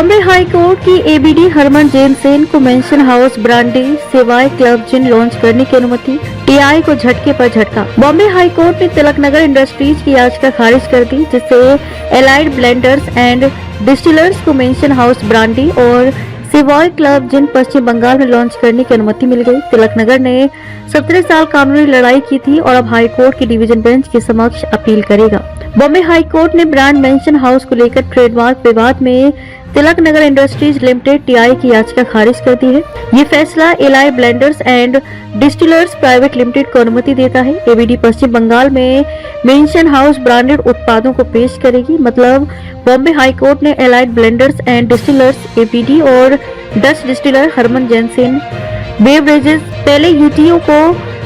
Bombay high court की ABD Herman Jensen को mansion house brandy सेवाएं क्लब जिन लॉन्च करने की अनुमति। टीआई को झटके पर झटका। बॉम्बे हाई कोर्ट ने तिलक नगर इंडस्ट्रीज की याचिका खारिज कर दी, जिससे एलाइड ब्लेंडर्स एंड डिस्टिलर्स को मेंशन हाउस ब्रांडी और सेवाएं क्लब जिन पश्चिम बंगाल में लॉन्च करने की अनुमति मिल गई। तिलक नगर ने 17 साल कानूनी लड़ाई की थी और अब हाई कोर्ट की डिवीजन बेंच के समक्ष अपील करेगा। बॉम्बे हाई कोर्ट ने ब्रांड मेंशन हाउस को लेकर ट्रेडमार्क विवाद में Tilak Nagar industries limited TI की याचिका खारिज कर दी है। ये फैसला ally blenders and distillers private limited को अनुमति देता है। एबीडी पश्चिम बंगाल में मेंशन हाउस ब्रांडेड उत्पादों को पेश करेगी। मतलब बॉम्बे हाई कोर्ट ने Allied Blenders and Distillers ABD और Dutch distiller Herman Jansen beverages पहले यूटीओ को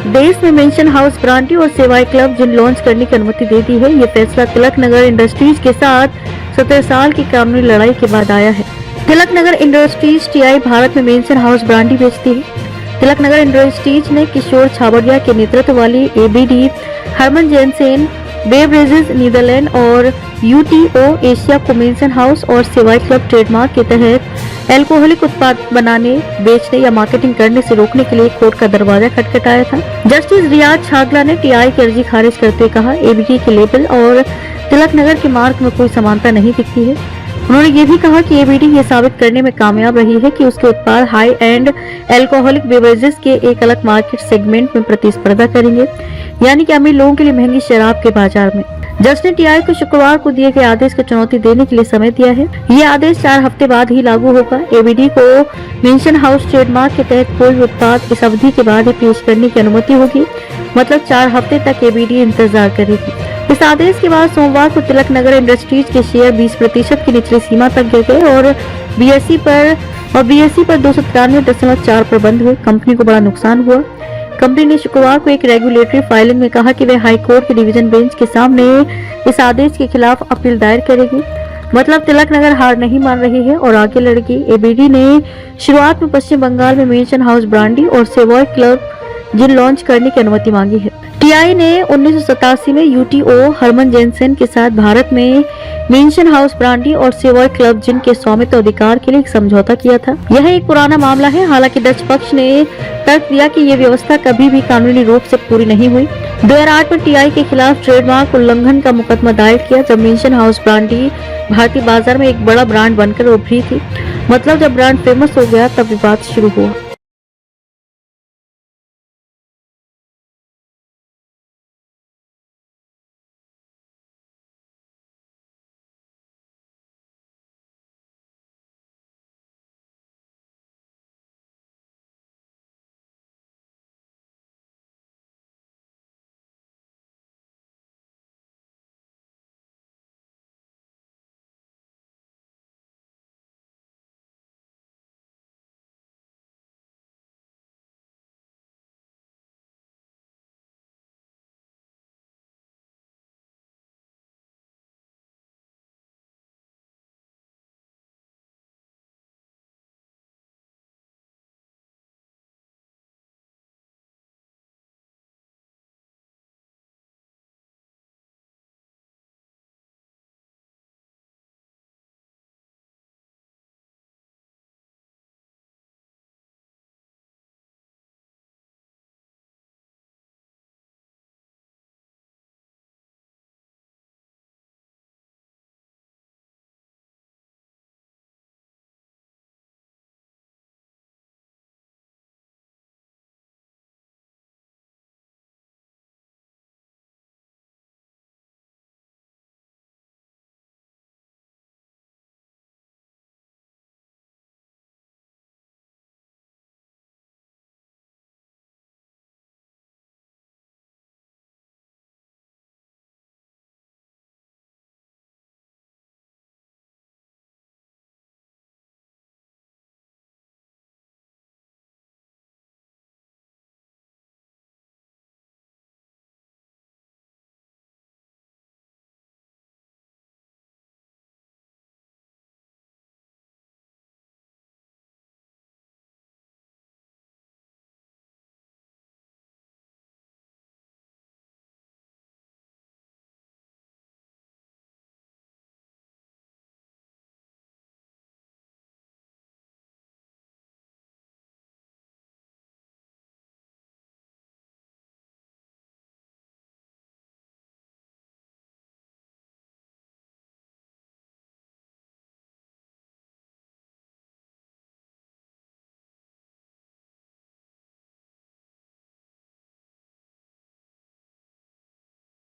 देश में मेंशन हाउस ब्रांडी और सेवाएं क्लब जिन लॉन्च करने की अनुमति दे दी है। ये फैसला तिलक नगर इंडस्ट्रीज के साथ 17 साल की कानूनी लड़ाई के बाद आया है। तिलक नगर इंडस्ट्रीज टीआई भारत में मेंशन हाउस ब्रांडी बेचती है। तिलक नगर इंडस्ट्रीज ने किशोर छाबड़िया के नेतृत्व वाली ABD Herman Jansen beverages Netherlands और यूटीओ एशिया को मेंशन हाउस और सेवाएं क्लब ट्रेडमार्क के तहत एल्कोहलिक उत्पाद बनाने, बेचने या मार्केटिंग करने से रोकने के लिए कोर्ट का दरवाजा खटखटाया था। जस्टिस रियाज छागला ने टीआई की अर्जी खारिज करते हुए कहा, एबीडी के लेबल और तिलक नगर के मार्क में कोई समानता नहीं दिखती है। उन्होंने ये भी कहा कि एबीडी ये साबित करने में कामयाब रही है कि उसके उत्पाद हाई एंड एल्कोहलिक बेवरेजेस के एक अलग मार्केट सेगमेंट में प्रतिस्पर्धा करेंगे, यानी कि अमीर लोगों के लिए महंगी शराब के बाजार में। जज ने टीआई को शुक्रवार को दिए गए आदेश को चुनौती देने के लिए समय दिया है। ये आदेश 4 हफ्ते बाद ही लागू होगा। एबीडी को मेंशन हाउस ट्रेडमार्क के तहत कोई उत्पाद इस अवधि के बाद ही पेश करने की अनुमति होगी। मतलब 4 हफ्ते तक एबीडी इंतजार करेगी। इस आदेश के बाद सोमवार को तिलक नगर इंडस्ट्रीज के शेयर 20% की निचली सीमा तक गिर गए और बीएसई पर 293.4 पर बंद हुए। कंपनी को बड़ा नुकसान हुआ। कंपनी ने शुक्रवार को एक रेगुलेटरी फाइलिंग में कहा कि वह हाई कोर्ट के डिवीजन बेंच के सामने इस आदेश के खिलाफ अपील दायर करेगी। मतलब तिलक नगर हार नहीं मान रही है और आगे लड़ेगी। एबीडी ने शुरुआत में पश्चिम बंगाल में मेंशन हाउस ब्रांडी और सेवाएं क्लब जिन लॉन्च करने की अनुमति मांगी है। टीआई ने 1987 में यूटीओ हरमन जेनसेन के साथ भारत में मेंशन हाउस ब्रांडी और सेवाएं क्लब जिन के स्वामित्व अधिकार के लिए एक समझौता किया था। यह एक पुराना मामला है। हालांकि डच पक्ष ने तर्क दिया कि यह व्यवस्था कभी भी कानूनी रूप से पूरी नहीं हुई। 2008 में टीआई के खिलाफ ट्रेडमार्क उल्लंघन का मुकदमा दायर किया, जब मेंशन हाउस ब्रांडी भारतीय बाजार में एक बड़ा ब्रांड बनकर उभरी थी। मतलब जब ब्रांड फेमस हो गया तब विवाद शुरू हुआ।